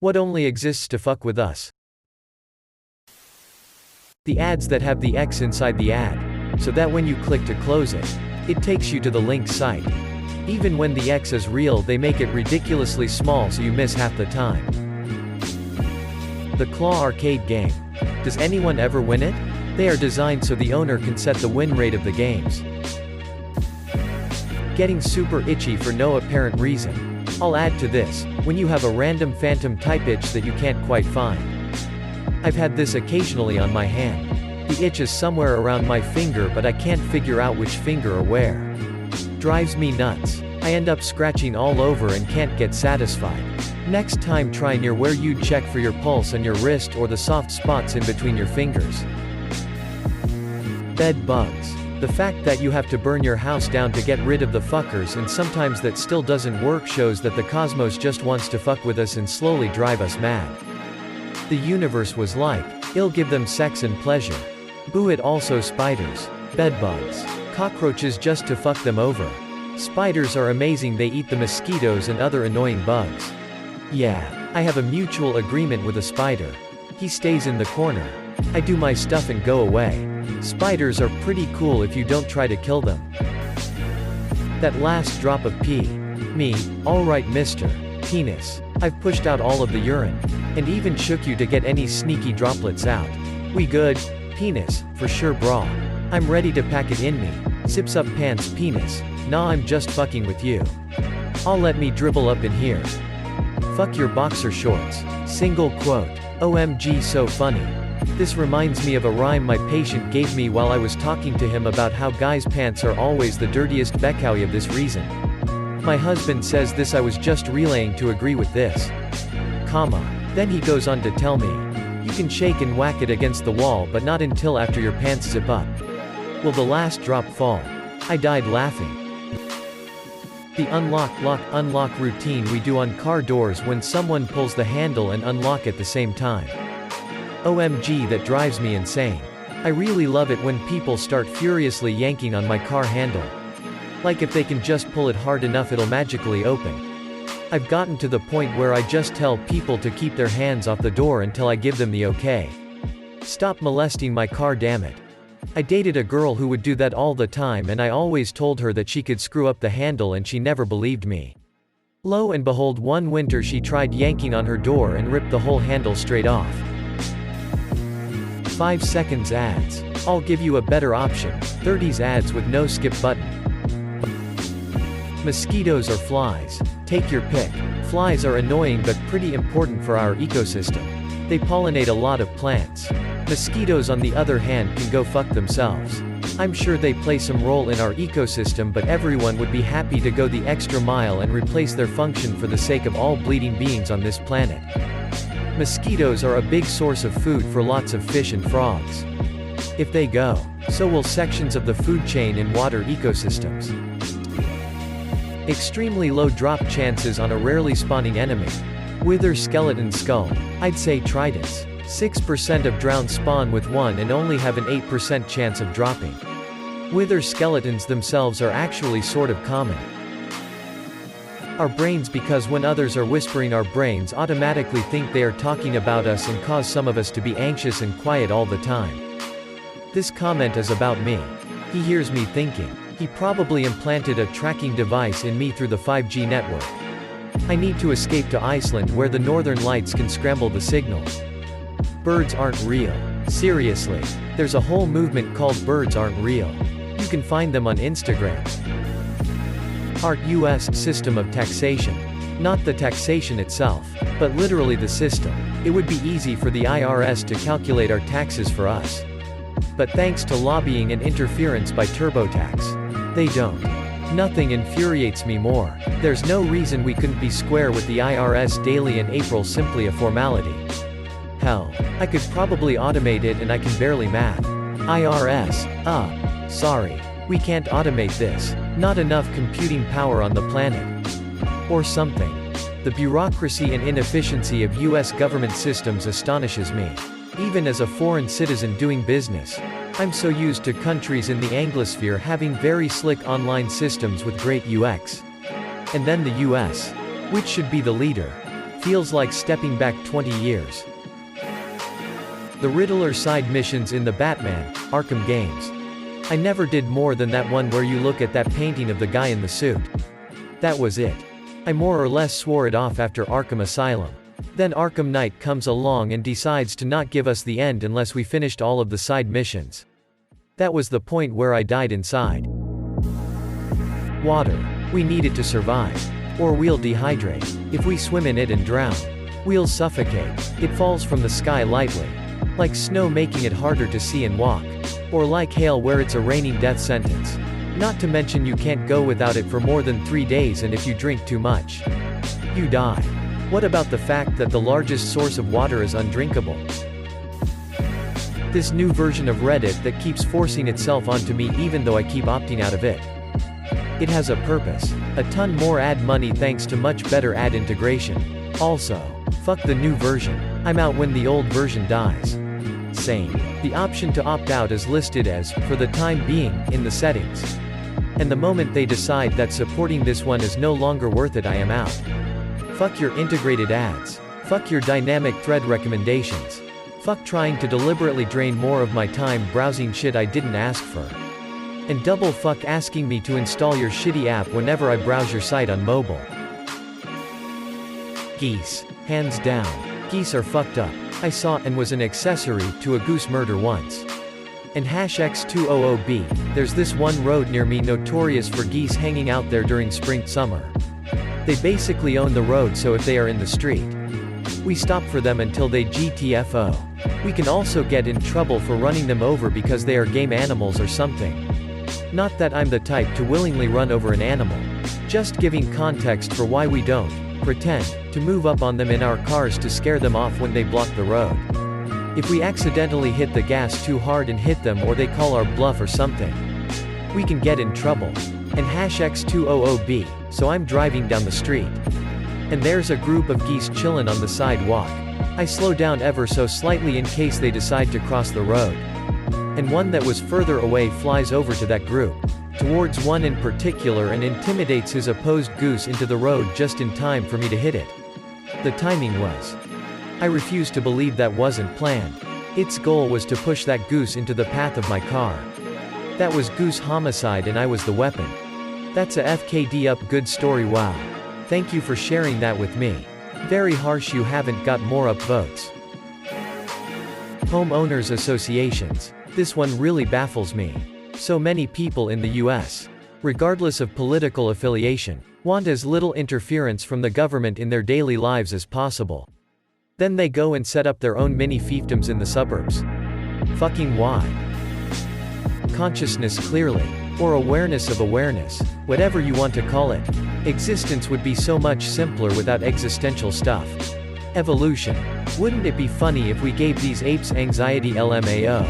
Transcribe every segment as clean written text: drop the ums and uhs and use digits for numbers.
What only exists to fuck with us? The ads that have the X inside the ad, so that when you click to close it, it takes you to the linked site. Even when the X is real, they make it ridiculously small so you miss half the time. The Claw arcade game. Does anyone ever win it? They are designed so the owner can set the win rate of the games. Getting super itchy for no apparent reason. I'll add to this, when you have a random phantom type itch that you can't quite find. I've had this occasionally on my hand. The itch is somewhere around my finger, but I can't figure out which finger or where. Drives me nuts. I end up scratching all over and can't get satisfied. Next time try near where you'd check for your pulse on your wrist or the soft spots in between your fingers. Bed bugs. The fact that you have to burn your house down to get rid of the fuckers, and sometimes that still doesn't work, shows that the cosmos just wants to fuck with us and slowly drive us mad. The universe was like, it'll give them sex and pleasure. Boo it. Also spiders. Bedbugs. Cockroaches just to fuck them over. Spiders are amazing, they eat the mosquitoes and other annoying bugs. Yeah, I have a mutual agreement with a spider. He stays in the corner. I do my stuff and go away. Spiders are pretty cool if you don't try to kill them. That last drop of pee. Me, alright Mr. Penis. I've pushed out all of the urine. And even shook you to get any sneaky droplets out. We good? Penis, for sure bra. I'm ready to pack it in me. Zips up pants. Penis. Nah, I'm just fucking with you. I'll let me dribble up in here. Fuck your boxer shorts. Single quote. OMG, so funny. This reminds me of a rhyme my patient gave me while I was talking to him about how guys' pants are always the dirtiest. Beckowie of this reason. My husband says this, I was just relaying to agree with this. Comma. Then he goes on to tell me, you can shake and whack it against the wall, but not until after your pants zip up. Will the last drop fall? I died laughing. The unlock, lock, unlock routine we do on car doors when someone pulls the handle and unlock at the same time. OMG, that drives me insane. I really love it when people start furiously yanking on my car handle. Like if they can just pull it hard enough it'll magically open. I've gotten to the point where I just tell people to keep their hands off the door until I give them the okay. Stop molesting my car, damn it. I dated a girl who would do that all the time, and I always told her that she could screw up the handle and she never believed me. Lo and behold, one winter she tried yanking on her door and ripped the whole handle straight off. 5 seconds ads. I'll give you a better option. 30s ads with no skip button. Mosquitoes or flies? Take your pick. Flies are annoying but pretty important for our ecosystem. They pollinate a lot of plants. Mosquitoes on the other hand can go fuck themselves. I'm sure they play some role in our ecosystem, but everyone would be happy to go the extra mile and replace their function for the sake of all bleeding beings on this planet. Mosquitoes are a big source of food for lots of fish and frogs. If they go, so will sections of the food chain in water ecosystems. Extremely low drop chances on a rarely spawning enemy. Wither skeleton skull. I'd say tridents. 6% of drowned spawn with one and only have an 8% chance of dropping. Wither skeletons themselves are actually sort of common. Our brains, because when others are whispering our brains automatically think they are talking about us and cause some of us to be anxious and quiet all the time. This comment is about me. He hears me thinking. He probably implanted a tracking device in me through the 5G network. I need to escape to Iceland where the northern lights can scramble the signal. Birds aren't real. Seriously. There's a whole movement called Birds Aren't Real. You can find them on Instagram. Art US system of taxation. Not the taxation itself, but literally the system. It would be easy for the IRS to calculate our taxes for us. But thanks to lobbying and interference by TurboTax, they don't. Nothing infuriates me more. There's no reason we couldn't be square with the IRS daily in April, simply a formality. Hell, I could probably automate it and I can barely math. IRS, sorry. We can't automate this. Not enough computing power on the planet. Or something. The bureaucracy and inefficiency of US government systems astonishes me. Even as a foreign citizen doing business, I'm so used to countries in the Anglosphere having very slick online systems with great UX. And then the US, which should be the leader. Feels like stepping back 20 years. The Riddler side missions in the Batman, Arkham games. I never did more than that one where you look at that painting of the guy in the suit. That was it. I more or less swore it off after Arkham Asylum. Then Arkham Knight comes along and decides to not give us the end unless we finished all of the side missions. That was the point where I died inside. Water. We need it to survive. Or we'll dehydrate. If we swim in it and drown, we'll suffocate. It falls from the sky lightly. Like snow, making it harder to see and walk. Or like hail, where it's a raining death sentence. Not to mention you can't go without it for more than 3 days, and if you drink too much, you die. What about the fact that the largest source of water is undrinkable? This new version of Reddit that keeps forcing itself onto me even though I keep opting out of it. It has a purpose. A ton more ad money thanks to much better ad integration. Also, fuck the new version. I'm out when the old version dies. Same. The option to opt out is listed as, for the time being, in the settings. And the moment they decide that supporting this one is no longer worth it, I am out. Fuck your integrated ads. Fuck your dynamic thread recommendations. Fuck trying to deliberately drain more of my time browsing shit I didn't ask for. And double fuck asking me to install your shitty app whenever I browse your site on mobile. Geese. Hands down. Geese are fucked up. I saw and was an accessory to a goose murder once. And #X200B, there's this one road near me notorious for geese hanging out there during spring, summer. They basically own the road, so if they are in the street, we stop for them until they GTFO. We can also get in trouble for running them over because they are game animals or something. Not that I'm the type to willingly run over an animal. Just giving context for why we don't pretend to move up on them in our cars to scare them off when they block the road. If we accidentally hit the gas too hard and hit them, or they call our bluff or something, we can get in trouble. And #X200B, so I'm driving down the street. And there's a group of geese chillin' on the sidewalk. I slow down ever so slightly in case they decide to cross the road. And one that was further away flies over to that group, towards one in particular, and intimidates his opposed goose into the road just in time for me to hit it. The timing was. I refuse to believe that wasn't planned. Its goal was to push that goose into the path of my car. That was goose homicide and I was the weapon. That's a FKD up good story. Wow. Thank you for sharing that with me. Very harsh you haven't got more upvotes. Homeowners associations. This one really baffles me. So many people in the US, regardless of political affiliation, want as little interference from the government in their daily lives as possible. Then they go and set up their own mini fiefdoms in the suburbs. Fucking why? Consciousness, clearly. Or awareness of awareness. Whatever you want to call it. Existence would be so much simpler without existential stuff. Evolution. Wouldn't it be funny if we gave these apes anxiety? LMAO.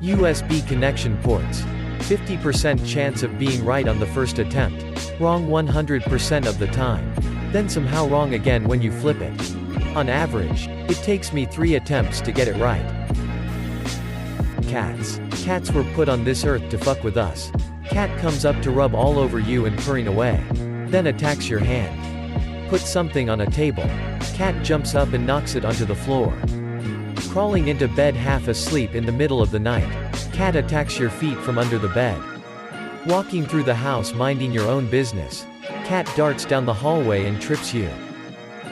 USB connection ports. 50% chance of being right on the first attempt. Wrong 100% of the time. Then somehow wrong again when you flip it. On average, it takes me 3 attempts to get it right. Cats. Cats were put on this earth to fuck with us. Cat comes up to rub all over you and purring away. Then attacks your hand. Put something on a table. Cat jumps up and knocks it onto the floor. Crawling into bed half asleep in the middle of the night. Cat attacks your feet from under the bed. Walking through the house minding your own business. Cat darts down the hallway and trips you.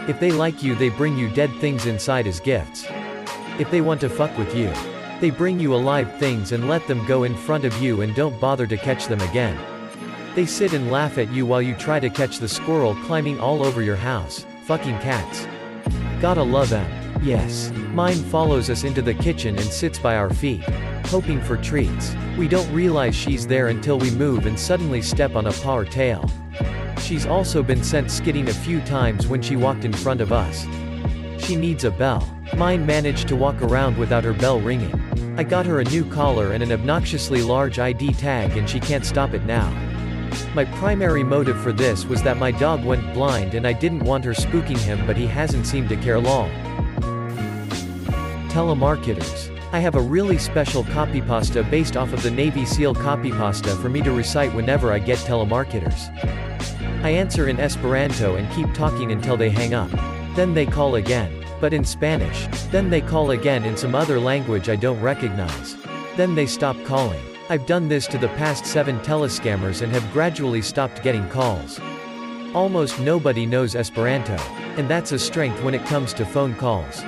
If they like you, they bring you dead things inside as gifts. If they want to fuck with you, they bring you alive things and let them go in front of you and don't bother to catch them again. They sit and laugh at you while you try to catch the squirrel climbing all over your house. Fucking cats. Gotta love them. Yes. Mine follows us into the kitchen and sits by our feet, hoping for treats. We don't realize she's there until we move and suddenly step on a paw or tail. She's also been sent skidding a few times when she walked in front of us. She needs a bell. Mine managed to walk around without her bell ringing. I got her a new collar and an obnoxiously large ID tag and she can't stop it now. My primary motive for this was that my dog went blind and I didn't want her spooking him, but he hasn't seemed to care long. Telemarketers. I have a really special copypasta based off of the Navy SEAL copypasta for me to recite whenever I get telemarketers. I answer in Esperanto and keep talking until they hang up. Then they call again. But in Spanish. Then they call again in some other language I don't recognize. Then they stop calling. I've done this to the past 7 telescammers and have gradually stopped getting calls. Almost nobody knows Esperanto. And that's a strength when it comes to phone calls.